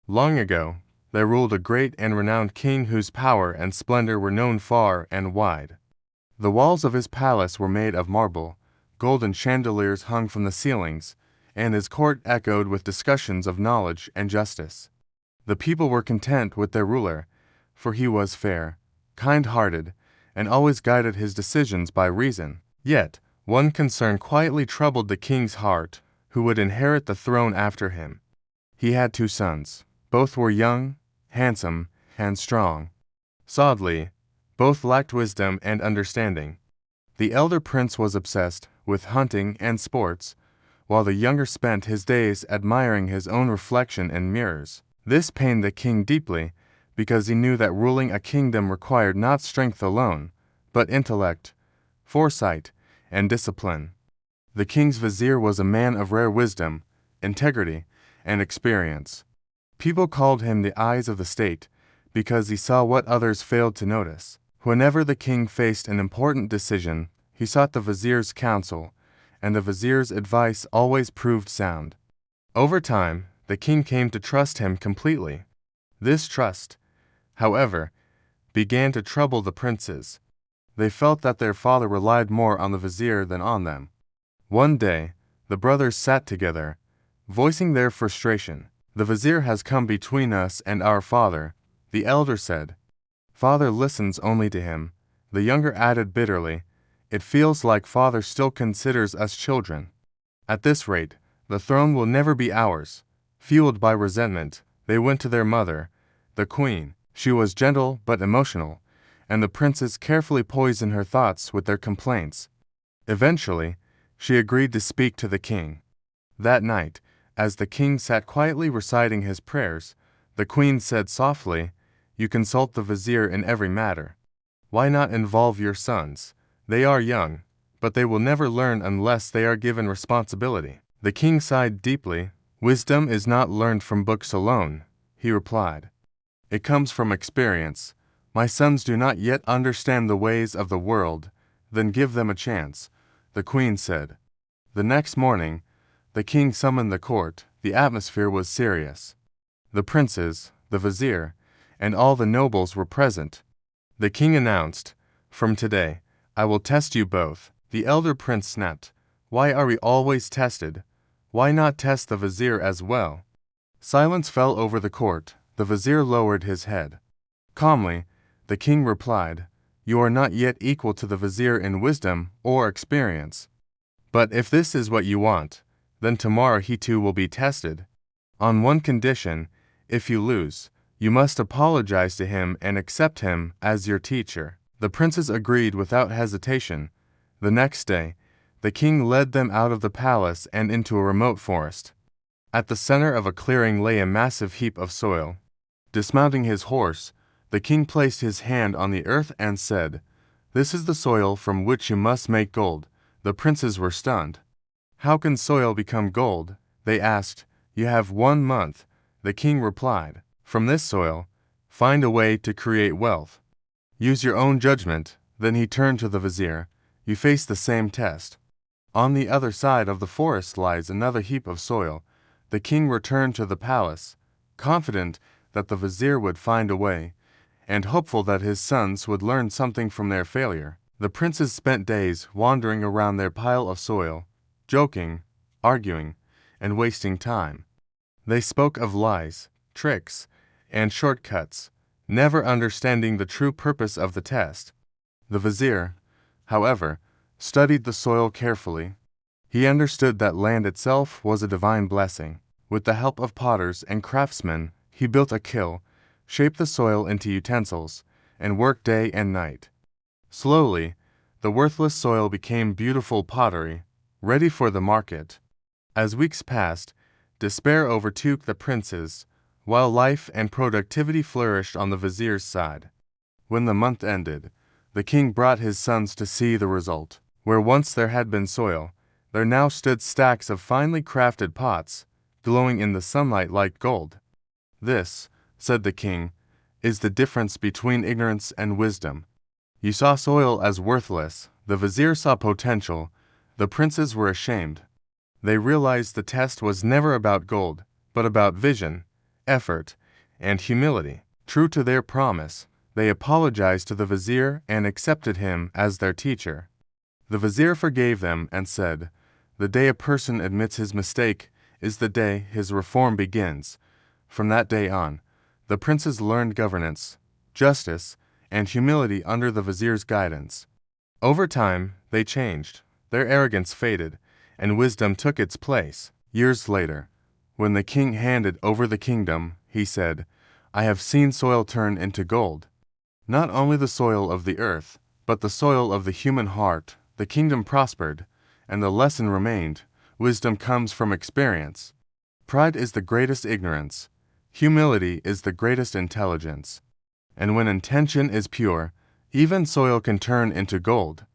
Long ago, there ruled a great and renowned king whose power and splendor were known far and wide. The walls of his palace were made of marble, golden chandeliers hung from the ceilings, and his court echoed with discussions of knowledge and justice. The people were content with their ruler, for he was fair, kind-hearted, and always guided his decisions by reason. Yet, one concern quietly troubled the king's heart: who would inherit the throne after him? He had two sons. Both were young, handsome, and strong. Sadly, both lacked wisdom and understanding. The elder prince was obsessed with hunting and sports, while the younger spent his days admiring his own reflection in mirrors. This pained the king deeply, because he knew that ruling a kingdom required not strength alone, but intellect, foresight, and discipline. The king's vizier was a man of rare wisdom, integrity, and experience. People called him the eyes of the state, because he saw what others failed to notice. Whenever the king faced an important decision, he sought the vizier's counsel, and the vizier's advice always proved sound. Over time, the king came to trust him completely. This trust, however, began to trouble the princes. They felt that their father relied more on the vizier than on them. One day, the brothers sat together, voicing their frustration. "The vizier has come between us and our father," the elder said. "Father listens only to him," the younger added bitterly. "It feels like father still considers us children. At this rate, the throne will never be ours." Fueled by resentment, they went to their mother, the queen. She was gentle but emotional, and the princes carefully poisoned her thoughts with their complaints. Eventually, she agreed to speak to the king. That night, as the king sat quietly reciting his prayers, the queen said softly, "You consult the vizier in every matter. Why not involve your sons? They are young, but they will never learn unless they are given responsibility." The king sighed deeply. "Wisdom is not learned from books alone," he replied. "It comes from experience. My sons do not yet understand the ways of the world." "Then give them a chance," the queen said. The next morning, the king summoned the court. The atmosphere was serious. The princes, the vizier, and all the nobles were present. The king announced, "From today, I will test you both." The elder prince snapped, "Why are we always tested? Why not test the vizier as well?" Silence fell over the court. The vizier lowered his head. Calmly, the king replied, "You are not yet equal to the vizier in wisdom or experience. But if this is what you want, then tomorrow he too will be tested. On one condition: if you lose, you must apologize to him and accept him as your teacher." The princes agreed without hesitation. The next day, the king led them out of the palace and into a remote forest. At the center of a clearing lay a massive heap of soil. Dismounting his horse, the king placed his hand on the earth and said, "This is the soil from which you must make gold." The princes were stunned. "How can soil become gold?" they asked. "You have 1 month," the king replied. "From this soil, find a way to create wealth. Use your own judgment." Then he turned to the vizier. "You face the same test. On the other side of the forest lies another heap of soil." The king returned to the palace, confident that the vizier would find a way, and hopeful that his sons would learn something from their failure. The princes spent days wandering around their pile of soil, joking, arguing, and wasting time. They spoke of lies, tricks, and shortcuts, never understanding the true purpose of the test. The vizier, however, studied the soil carefully. He understood that land itself was a divine blessing. With the help of potters and craftsmen, he built a kiln, shaped the soil into utensils, and worked day and night. Slowly, the worthless soil became beautiful pottery, ready for the market. As weeks passed, despair overtook the princes, while life and productivity flourished on the vizier's side. When the month ended, the king brought his sons to see the result. Where once there had been soil, there now stood stacks of finely crafted pots, glowing in the sunlight like gold. "This," said the king, "is the difference between ignorance and wisdom. You saw soil as worthless. The vizier saw potential. The princes were ashamed. They realized the test was never about gold, but about vision, effort, and humility. True to their promise, they apologized to the vizier and accepted him as their teacher. The vizier forgave them and said, "The day a person admits his mistake is the day his reform begins." From that day on, the princes learned governance, justice, and humility under the vizier's guidance. Over time, they changed. Their arrogance faded, and wisdom took its place. Years later, when the king handed over the kingdom, he said, "I have seen soil turn into gold." Not only the soil of the earth, but the soil of the human heart. The kingdom prospered, and the lesson remained: wisdom comes from experience. Pride is the greatest ignorance. Humility is the greatest intelligence. And when intention is pure, even soil can turn into gold.